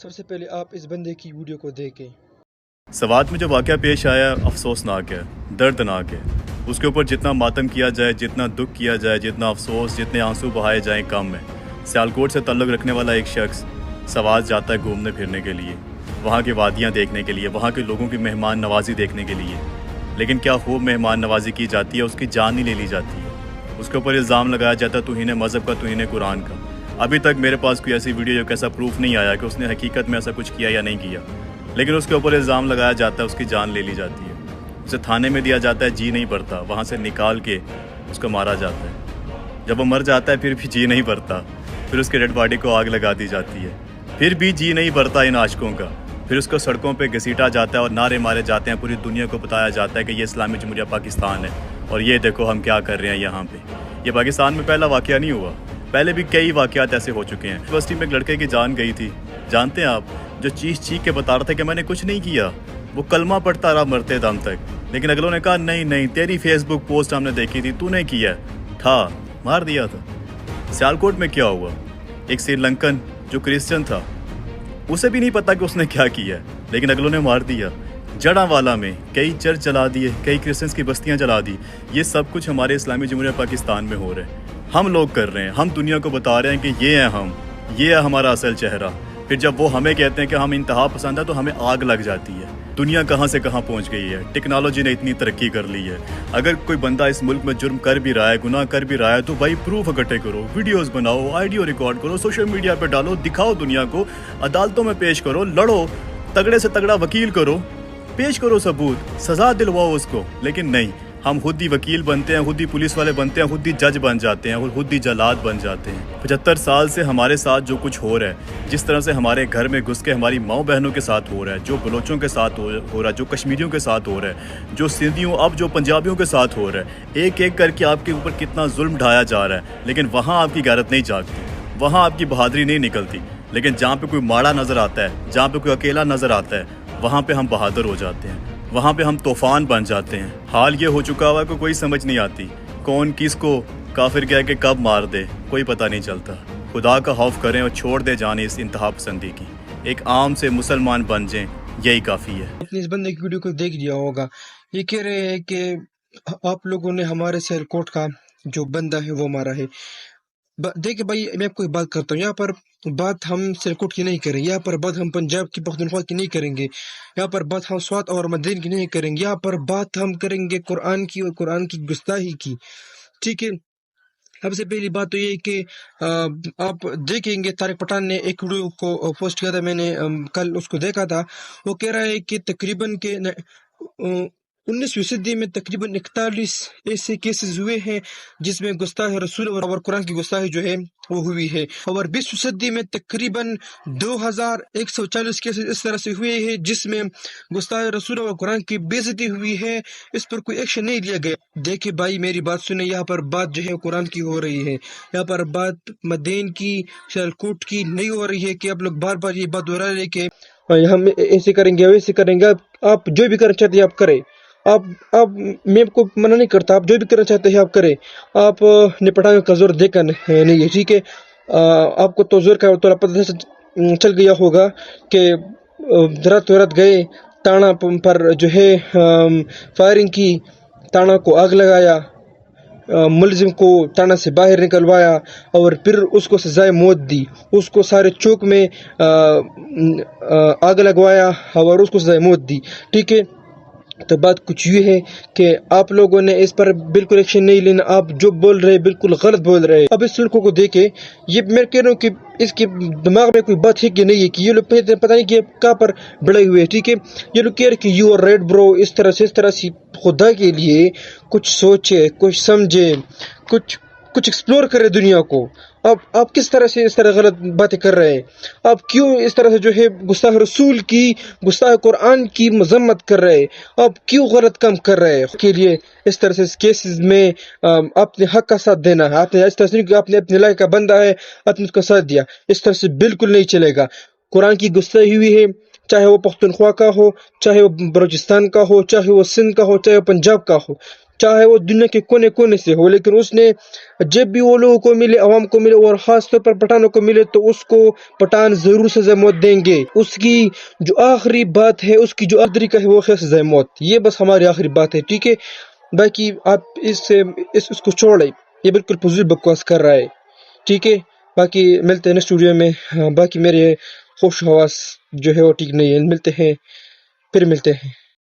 سب سے پہلے آپ اس بندے کی ویڈیو کو دیکھیں۔ سوات میں جو واقعہ پیش آیا افسوسناک ہے، دردناک ہے۔ اس کے اوپر جتنا ماتم کیا جائے، جتنا دکھ کیا جائے، جتنا افسوس، جتنے آنسو بہائے جائیں کم ہے۔ سیالکوٹ سے تعلق رکھنے والا ایک شخص سوات جاتا ہے گھومنے پھرنے کے لیے، وہاں کی وادیاں دیکھنے کے لیے، وہاں کے لوگوں کی مہمان نوازی دیکھنے کے لیے، لیکن کیا خوب مہمان نوازی کی جاتی ہے، اس کی جان نہیں لے لی جاتی ہے۔ اس کے اوپر الزام لگایا جاتا ہے توہین مذہب کا، توہین قرآن کا۔ ابھی تک میرے پاس کوئی ایسی ویڈیو یا ایسا پروف نہیں آیا کہ اس نے حقیقت میں ایسا کچھ کیا یا نہیں کیا، لیکن اس کے اوپر الزام لگایا جاتا ہے، اس کی جان لے لی جاتی ہے، اسے تھانے میں دیا جاتا ہے، جی نہیں بھرتا، وہاں سے نکال کے اس کو مارا جاتا ہے۔ جب وہ مر جاتا ہے پھر بھی جی نہیں بھرتا، پھر اس کے ڈیڈ باڈی کو آگ لگا دی جاتی ہے، پھر بھی جی نہیں بھرتا ان عاشقوں کا، پھر اس کو سڑکوں پہ گھسیٹا جاتا ہے اور نعرے مارے جاتے ہیں، پوری دنیا کو بتایا جاتا ہے کہ یہ اسلامی جمہوریہ پاکستان ہے اور یہ دیکھو ہم کیا کر رہے ہیں یہاں پہ۔ یہ پاکستان میں پہلا واقعہ نہیں ہوا، پہلے بھی کئی واقعات ایسے ہو چکے ہیں۔ یونیورسٹی میں ایک لڑکے کی جان گئی تھی، جانتے ہیں آپ، جو چیخ کے بتا رہا تھا کہ میں نے کچھ نہیں کیا، وہ کلمہ پڑھتا رہا مرتے دم تک، لیکن اگلوں نے کہا نہیں تیری فیس بک پوسٹ ہم نے دیکھی تھی، تو نے کیا تھا، مار دیا تھا۔ سیالکوٹ میں کیا ہوا، ایک سری لنکن جو کرسچن تھا، اسے بھی نہیں پتا کہ اس نے کیا کیا، لیکن اگلوں نے مار دیا۔ جڑاں والا میں کئی چرچ جلا دیے، کئی کرسچنس کی بستیاں جلا دی۔ یہ سب کچھ ہمارے اسلامی جمہوریہ پاکستان میں ہو رہا ہے، ہم لوگ کر رہے ہیں، ہم دنیا کو بتا رہے ہیں کہ یہ ہے ہم، یہ ہے ہمارا اصل چہرہ۔ پھر جب وہ ہمیں کہتے ہیں کہ ہم انتہا پسند ہے تو ہمیں آگ لگ جاتی ہے۔ دنیا کہاں سے کہاں پہنچ گئی ہے، ٹیکنالوجی نے اتنی ترقی کر لی ہے۔ اگر کوئی بندہ اس ملک میں جرم کر بھی رہا ہے، گناہ کر بھی رہا ہے، تو بھائی پروف اکٹھے کرو، ویڈیوز بناؤ، آڈیو ریکارڈ کرو، سوشل میڈیا پہ ڈالو، دکھاؤ دنیا کو، عدالتوں میں پیش کرو، لڑو، تگڑے سے تگڑا وکیل کرو، پیش کرو ثبوت، سزا دلواؤ اس کو۔ لیکن نہیں، ہم خود ہی وکیل بنتے ہیں، خود ہی پولیس والے بنتے ہیں، خود ہی جج بن جاتے ہیں اور خود ہی جلاد بن جاتے ہیں۔ 75 سال سے ہمارے ساتھ جو کچھ ہو رہا ہے، جس طرح سے ہمارے گھر میں گھس کے ہماری ماؤں بہنوں کے ساتھ ہو رہا ہے، جو بلوچوں کے ساتھ ہو رہا ہے، جو کشمیریوں کے ساتھ ہو رہا ہے، جو سندھیوں، اب جو پنجابیوں کے ساتھ ہو رہا ہے، ایک ایک کر کے آپ کے اوپر کتنا ظلم ڈھایا جا رہا ہے، لیکن وہاں آپ کی غیرت نہیں جاگتی، وہاں آپ کی بہادری نہیں نکلتی۔ لیکن جہاں پہ کوئی ماڑا نظر آتا ہے، جہاں پہ کوئی اکیلا نظر آتا ہے، وہاں پہ ہم بہادر ہو جاتے ہیں، وہاں پہ ہم طوفان بن جاتے ہیں۔ حال یہ ہو چکا ہوا کہ کوئی سمجھ نہیں آتی، کون کس کو کافر کہہ کے کب مار دے، کوئی پتہ نہیں چلتا۔ خدا کا خوف کریں اور چھوڑ دے جانے اس انتہا پسندی کی، ایک عام سے مسلمان بن جائیں، یہی کافی ہے۔ آپ نے اس بندے کی ویڈیو کو دیکھ لیا ہوگا، یہ کہہ رہے ہیں کہ آپ لوگوں نے ہمارے سیالکوٹ کا جو بندہ ہے وہ مارا ہے۔ دیکھیں بھائی، میں کوئی بات کرتا ہوں، یہاں پر بات ہم سیالکوٹ کی نہیں کریں گے، یہاں پر بات ہم پنجاب کی پختونخوا کی نہیں کریں گے، یہاں پر بات ہم سوات اور مدین کی نہیں کریں گے، یہاں پر بات ہم کریں گے قرآن کی اور قرآن کی گستاخی کی، ٹھیک ہے۔ سب سے پہلی بات تو یہ ہے کہ آپ دیکھیں گے، طارق پٹھان نے ایک ویڈیو کو پوسٹ کیا تھا، میں نے کل اس کو دیکھا تھا، وہ کہہ رہا ہے کہ تقریباً 19ویں صدی میں تقریباً 41 ایسے کیسز ہوئے ہیں جس میں گستاخ رسول اور قرآن کی گستاخی جو ہے وہ ہوئی ہے، اور 20ویں صدی میں تقریباً 2140 کیسز اس طرح سے ہوئے ہیں جس میں گستاخ رسول اور قرآن کی بے عزتی ہوئی ہے، اس پر کوئی ایکشن نہیں لیا گیا۔ دیکھیں بھائی، میری بات سنیں، یہاں پر بات جو ہے قرآن کی ہو رہی ہے، یہاں پر بات مدین کی، سیالکوٹ کی نہیں ہو رہی ہے کہ آپ لوگ بار بار یہ بات دہرا رہے کہ ہم ایسے کریں گے ویسے کریں گے۔ آپ جو بھی کرنا چاہتے ہیں آپ کریں، آپ میں آپ کو منع نہیں کرتا، آپ جو بھی کرنا چاہتے ہیں آپ کریں، آپ نے پٹھان کا زور دیکھا نہیں ہے، ٹھیک ہے۔ آپ کو تو زور کا تو پتہ چل گیا ہوگا کہ رات گئے، تانا پر جو ہے فائرنگ کی، تانا کو آگ لگایا، ملزم کو تانا سے باہر نکلوایا اور پھر اس کو سزائے موت دی، اس کو سارے چوک میں آگ لگوایا اور اس کو سزائے موت دی، ٹھیک ہے۔ تو بات کچھ یہ ہے کہ آپ لوگوں نے اس پر بالکل ایکشن نہیں لینا، آپ جو بول رہے بالکل غلط بول رہے۔ اب اس لڑکوں کو دیکھیں، یہ میں کہہ رہا ہوں کہ اس کے دماغ میں کوئی بات ہے کہ نہیں ہے، کہ یہ لوگ پتہ نہیں کہ کہاں پر بڑے ہوئے، ٹھیک ہے۔ یہ لوگ کہہ رہے کہ یو آر رائٹ برو، اس طرح سے خدا کے لیے کچھ سوچے، کچھ سمجھے، کچھ ایکسپلور کرے دنیا کو۔ آپ کس طرح سے اس طرح غلط باتیں کر رہے ہیں؟ آپ کیوں اس طرح سے جو ہے گستاخ رسول کی، گستاخ قرآن کی مذمت کر رہے ہیں؟ آپ کیوں غلط کام کر رہے ہیں؟ کے لیے اس طرح سے کیسز میں اپنے حق کا ساتھ دینا ہے، آپ نے اس طرح سے کہ آپ نے اپنے لائق کا بندہ ہے، آپ نے اس کا ساتھ دیا، اس طرح سے بالکل نہیں چلے گا۔ قرآن کی گستاخی ہوئی ہے، چاہے وہ پختونخوا کا ہو، چاہے وہ بلوچستان کا ہو، چاہے وہ سندھ کا ہو، چاہے وہ پنجاب کا ہو، چاہے وہ دنیا کے کونے کونے سے ہو، لیکن اس نے جب بھی وہ لوگوں کو ملے، عوام کو ملے، اور خاص طور پر پٹھانوں کو ملے، تو اس کو پٹھان ضرور سزائے موت دیں گے۔ اس کی جو آخری بات ہے، اس کی جو آخری طریقہ ہے، وہ ہے سزائے موت۔ یہ بس ہماری آخری بات ہے، ٹھیک ہے؟ باقی آپ اس کو چھوڑیں، یہ بالکل فضول بکواس کر رہا ہے، ٹھیک ہے؟ باقی ملتے ہیں اسٹوڈیو میں۔ باقی میرے خوش حواس جو ہے وہ ٹھیک نہیں ہے، ملتے ہیں، پھر ملتے ہیں۔